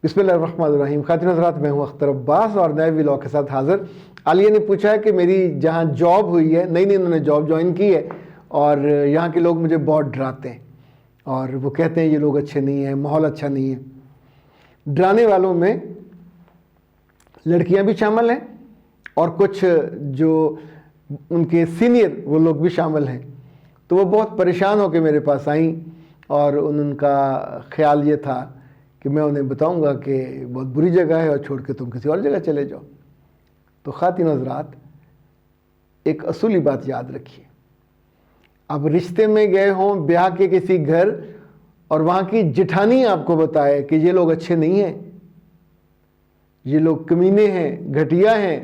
بسم اللہ الرحمن الرحیم. خاتون حضرات، میں ہوں اختر عباس اور نئے ولاگ کے ساتھ حاضر. عالیہ نے پوچھا ہے کہ میری جہاں جاب ہوئی ہے، نئی انہوں نے جاب جوائن کی ہے، اور یہاں کے لوگ مجھے بہت ڈراتے ہیں اور وہ کہتے ہیں یہ لوگ اچھے نہیں ہیں، ماحول اچھا نہیں ہے. ڈرانے والوں میں لڑکیاں بھی شامل ہیں اور کچھ جو ان کے سینئر وہ لوگ بھی شامل ہیں. تو وہ بہت پریشان ہو کے میرے پاس آئیں اور ان کا خیال یہ تھا کہ میں انہیں بتاؤں گا کہ بہت بری جگہ ہے اور چھوڑ کے تم کسی اور جگہ چلے جاؤ. تو خواتین حضرات، ایک اصولی بات یاد رکھیے. اب رشتے میں گئے ہوں بیاہ کے کسی گھر اور وہاں کی جٹھانی آپ کو بتائے کہ یہ لوگ اچھے نہیں ہیں، یہ لوگ کمینے ہیں، گھٹیا ہیں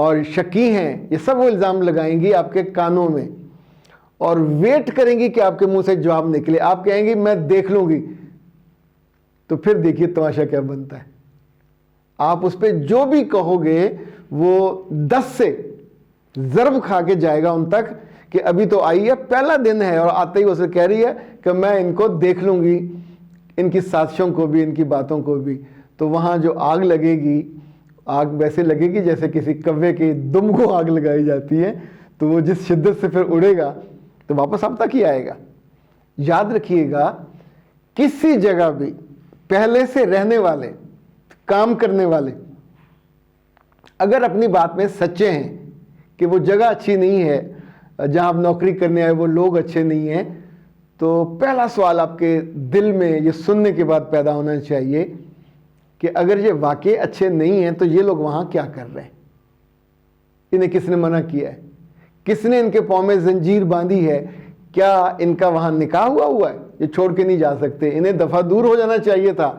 اور شکی ہیں، یہ سب وہ الزام لگائیں گی آپ کے کانوں میں اور ویٹ کریں گی کہ آپ کے منہ سے جواب نکلے. آپ کہیں گی میں دیکھ لوں گی. تو پھر دیکھیے تماشا کیا بنتا ہے. آپ اس پہ جو بھی کہو گے وہ 10 سے ضرب کھا کے جائے گا ان تک کہ ابھی تو آئی ہے، پہلا دن ہے اور آتے ہی اسے کہہ رہی ہے کہ میں ان کو دیکھ لوں گی، ان کی سازشوں کو بھی، ان کی باتوں کو بھی. تو وہاں جو آگ لگے گی، آگ ویسے لگے گی جیسے کسی کوے کے دم کو آگ لگائی جاتی ہے. تو وہ جس شدت سے پھر اڑے گا تو واپس آپ تک ہی آئے گا. یاد رکھیے گا، کسی جگہ بھی پہلے سے رہنے والے، کام کرنے والے اگر اپنی بات میں سچے ہیں کہ وہ جگہ اچھی نہیں ہے، جہاں آپ نوکری کرنے آئے وہ لوگ اچھے نہیں ہیں، تو پہلا سوال آپ کے دل میں یہ سننے کے بعد پیدا ہونا چاہیے کہ اگر یہ واقعی اچھے نہیں ہیں تو یہ لوگ وہاں کیا کر رہے ہیں؟ انہیں کس نے منع کیا ہے؟ کس نے ان کے پاؤں میں زنجیر باندھی ہے؟ کیا ان کا وہاں نکاح ہوا ہے؟ یہ چھوڑ کے نہیں جا سکتے. انہیں دفعہ دور ہو جانا چاہیے تھا.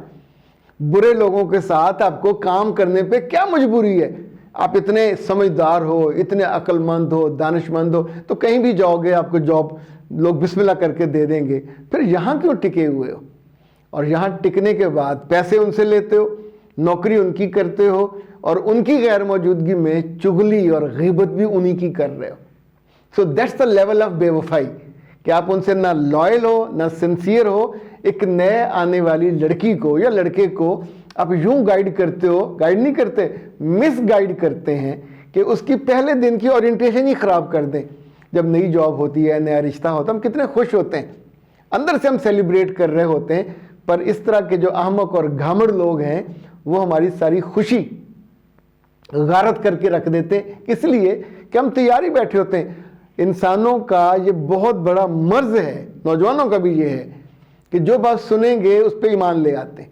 برے لوگوں کے ساتھ آپ کو کام کرنے پہ کیا مجبوری ہے؟ آپ اتنے سمجھدار ہو، اتنے عقل مند ہو، دانش مند ہو، تو کہیں بھی جاؤ گے آپ کو جاب لوگ بسم اللہ کر کے دے دیں گے. پھر یہاں کیوں ٹکے ہوئے ہو؟ اور یہاں ٹکنے کے بعد پیسے ان سے لیتے ہو، نوکری ان کی کرتے ہو اور ان کی غیر موجودگی میں چغلی اور غیبت بھی انہی کی کر رہے ہو. So that's the level of بے وفائی کہ آپ ان سے نہ لائل ہو، نہ سنسیئر ہو. ایک نئے آنے والی لڑکی کو یا لڑکے کو آپ یوں گائیڈ کرتے ہو، گائیڈ نہیں کرتے، مس گائیڈ کرتے ہیں کہ اس کی پہلے دن کی اورینٹیشن ہی خراب کر دیں. جب نئی جاب ہوتی ہے، نیا رشتہ ہوتا ہے، ہم کتنے خوش ہوتے ہیں، اندر سے ہم سیلیبریٹ کر رہے ہوتے ہیں. پر اس طرح کے جو احمق اور گھامڑ لوگ ہیں وہ ہماری ساری خوشی غارت کر کے رکھ دیتے ہیں، اس لیے کہ ہم تیاری بیٹھے ہوتے ہیں. انسانوں کا یہ بہت بڑا مرض ہے، نوجوانوں کا بھی یہ ہے کہ جو بات سنیں گے اس پہ ایمان لے آتے ہیں،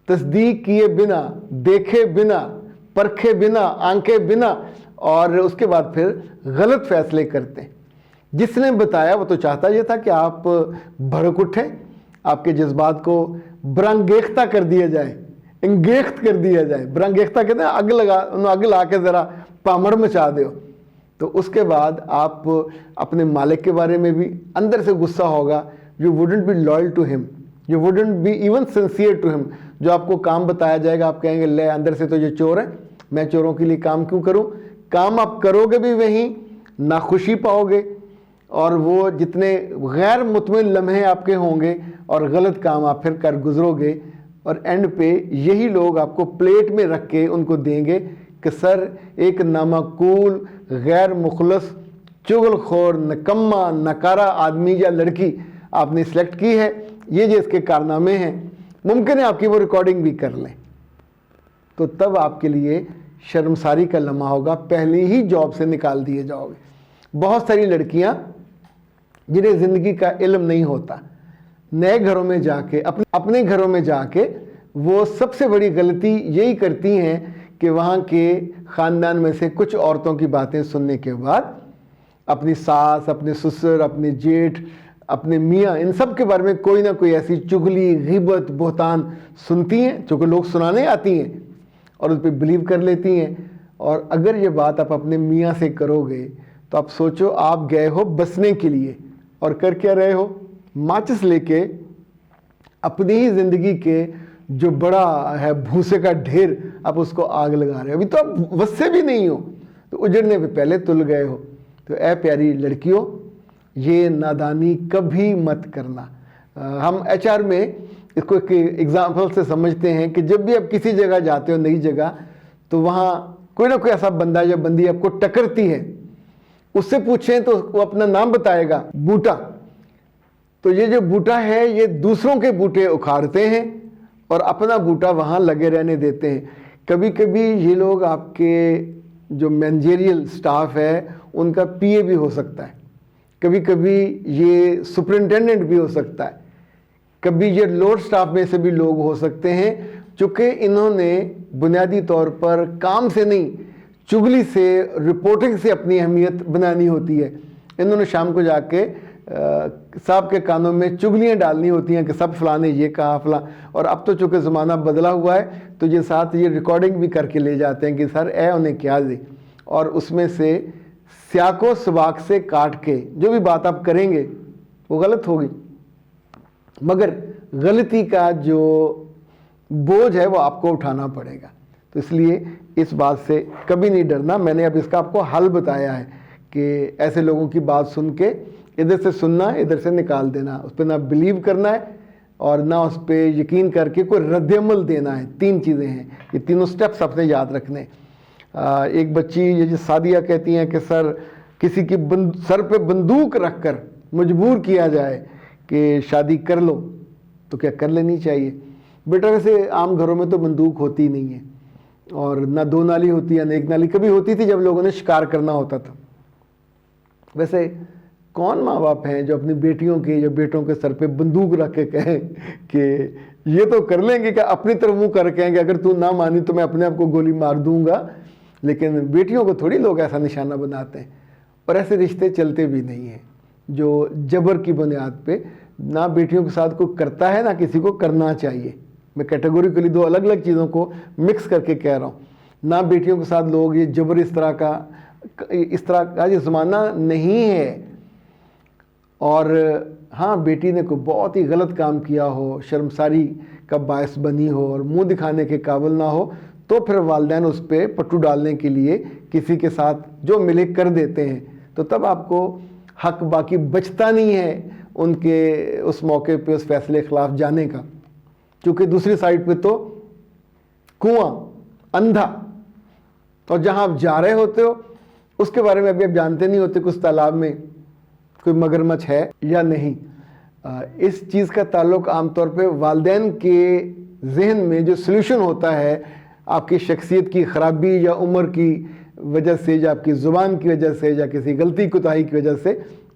تصدیق کیے بنا، دیکھے بنا، پرکھے بنا، آنکھے بنا، اور اس کے بعد پھر غلط فیصلے کرتے ہیں. جس نے بتایا وہ تو چاہتا یہ تھا کہ آپ بھڑک اٹھیں، آپ کے جذبات کو برانگیختہ کر دیا جائے، انگیخت کر دیا جائے. برانگیختہ کہتے ہیں اگ لا کے ذرا پامڑ مچا دو. تو اس کے بعد آپ اپنے مالک کے بارے میں بھی اندر سے غصہ ہوگا. You wouldn't be loyal to him. You wouldn't be even sincere to him. جو آپ کو کام بتایا جائے گا آپ کہیں گے لے اندر سے تو یہ چور ہے، میں چوروں کے لیے کام کیوں کروں؟ کام آپ کرو گے بھی وہیں، ناخوشی پاؤ گے اور وہ جتنے غیر مطمئن لمحے آپ کے ہوں گے اور غلط کام آپ پھر کر گزرو گے، اور اینڈ پہ یہی لوگ آپ کو پلیٹ میں رکھ کے ان کو دیں گے کہ سر ایک نامعقول، غیر مخلص، چغل خور، نکما، نکارہ آدمی یا لڑکی آپ نے سلیکٹ کی ہے، یہ اس کے کارنامے ہیں، ممکن ہے آپ کی وہ ریکارڈنگ بھی کر لیں. تو تب آپ کے لیے شرمساری کا لمحہ ہوگا، پہلی ہی جاب سے نکال دیے جاؤ گے. بہت ساری لڑکیاں جنہیں زندگی کا علم نہیں ہوتا، نئے گھروں میں جا کے، اپنے گھروں میں جا کے وہ سب سے بڑی غلطی یہی کرتی ہیں کہ وہاں کے خاندان میں سے کچھ عورتوں کی باتیں سننے کے بعد اپنی ساس، اپنے سسر، اپنے جیٹھ، اپنے میاں، ان سب کے بارے میں کوئی نہ کوئی ایسی چغلی، غیبت، بہتان سنتی ہیں، چونکہ لوگ سنانے آتی ہیں اور اس پہ بلیو کر لیتی ہیں. اور اگر یہ بات آپ اپنے میاں سے کرو گے تو آپ سوچو آپ گئے ہو بسنے کے لیے اور کر کیا رہے ہو؟ ماچس لے کے اپنی ہی زندگی کے جو بڑا ہے بھوسے کا ڈھیر آپ اس کو آگ لگا رہے ہو. ابھی تو آپ وسے بھی نہیں ہو تو اجڑنے پہ پہلے تل گئے ہو. تو اے پیاری لڑکیوں، یہ نادانی کبھی مت کرنا. ہم ایچ آر میں اس کو ایک ایگزامپل سے سمجھتے ہیں کہ جب بھی آپ کسی جگہ جاتے ہو نئی جگہ تو وہاں کوئی نہ کوئی ایسا بندہ یا بندی آپ کو ٹکرتی ہے, اس سے پوچھیں تو وہ اپنا نام بتائے گا, بوٹا. تو یہ جو بوٹا ہے یہ دوسروں کے بوٹے اکھاڑتے ہیں اور اپنا بوٹا وہاں لگے رہنے دیتے ہیں. کبھی کبھی یہ لوگ آپ کے جو مینیجریل سٹاف ہے ان کا پی اے بھی ہو سکتا ہے, کبھی کبھی یہ سپرنٹینڈنٹ بھی ہو سکتا ہے, کبھی یہ لوڈ سٹاف میں سے بھی لوگ ہو سکتے ہیں, چونکہ انہوں نے بنیادی طور پر کام سے نہیں چگلی سے, رپورٹنگ سے اپنی اہمیت بنانی ہوتی ہے. انہوں نے شام کو جا کے صاحب کے کانوں میں چگلیاں ڈالنی ہوتی ہیں کہ سب فلاں نے یہ کہا فلاں. اور اب تو چونکہ زمانہ بدلا ہوا ہے تو یہ ساتھ یہ ریکارڈنگ بھی کر کے لے جاتے ہیں کہ سر اے انہیں کیا دے, اور اس میں سے سیاق و سباق سے کاٹ کے جو بھی بات آپ کریں گے وہ غلط ہوگی, مگر غلطی کا جو بوجھ ہے وہ آپ کو اٹھانا پڑے گا. تو اس لیے اس بات سے کبھی نہیں ڈرنا. میں نے اب اس کا آپ کو حل بتایا ہے کہ ایسے لوگوں کی بات سن کے ادھر سے سننا, ادھر سے نکال دینا, اس پہ نہ بلیو کرنا ہے اور نہ اس پہ یقین کر کے کوئی رد عمل دینا ہے. 3 چیزیں ہیں, یہ تینوں سٹیپس آپ نے یاد رکھنے. ایک بچی یہ جو سعدیہ کہتی ہیں کہ سر کسی کی سر پہ بندوق رکھ کر مجبور کیا جائے کہ شادی کر لو تو کیا کر لینی چاہیے؟ بیٹا ویسے عام گھروں میں تو بندوق ہوتی نہیں ہے, اور نہ 2 نالی ہوتی ہے نہ 1 نالی. کبھی ہوتی تھی جب لوگوں نے شکار کرنا ہوتا تھا. ویسے کون ماں باپ ہیں جو اپنی بیٹیوں کے یا بیٹوں کے سر پہ بندوق رکھ کے کہیں کہ یہ تو کر لیں گے, کہ اپنی طرف منہ کر کہیں کہ اگر تو نہ مانی تو میں اپنے آپ کو گولی مار دوں گا. لیکن بیٹیوں کو تھوڑی لوگ ایسا نشانہ بناتے ہیں, اور ایسے رشتے چلتے بھی نہیں ہیں جو جبر کی بنیاد پہ نہ بیٹیوں کے ساتھ کوئی کرتا ہے نہ کسی کو کرنا چاہیے. میں کیٹیگوریکلی 2 الگ الگ چیزوں کو مکس کر کے کہہ رہا ہوں. نہ بیٹیوں کے ساتھ لوگ یہ جبر اس طرح کا یہ زمانہ نہیں ہے. اور ہاں بیٹی نے کوئی بہت ہی غلط کام کیا ہو, شرمساری کا باعث بنی ہو اور منہ دکھانے کے قابل نہ ہو, تو پھر والدین اس پہ پٹو ڈالنے کے لیے کسی کے ساتھ جو ملے کر دیتے ہیں. تو تب آپ کو حق باقی بچتا نہیں ہے ان کے اس موقع پہ اس فیصلے کے خلاف جانے کا, کیونکہ دوسری سائڈ پہ تو کنواں اندھا, اور جہاں آپ جا رہے ہوتے ہو اس کے بارے میں ابھی آپ جانتے نہیں ہوتے کہ اس تالاب میں کوئی مگرمچھ ہے یا نہیں. اس چیز کا تعلق عام طور پہ والدین کے ذہن میں جو سلوشن ہوتا ہے آپ کی شخصیت کی خرابی یا عمر کی وجہ سے یا آپ کی زبان کی وجہ سے یا کسی غلطی کوتاہی کی وجہ سے,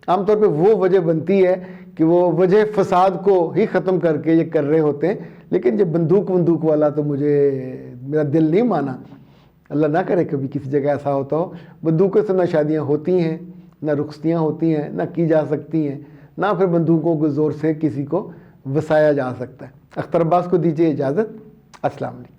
عام طور پہ وہ وجہ بنتی ہے کہ وہ وجہ فساد کو ہی ختم کر کے یہ کر رہے ہوتے ہیں. لیکن یہ بندوق والا تو میرا دل نہیں مانا. اللہ نہ کرے کبھی کسی جگہ ایسا ہوتا ہو. بندوقوں سے نہ شادیاں ہوتی ہیں, نہ رخصتیاں ہوتی ہیں, نہ کی جا سکتی ہیں, نہ پھر بندوقوں کے زور سے کسی کو وسایا جا سکتا ہے. اختر عباس کو دیجیے اجازت. السلام علیکم.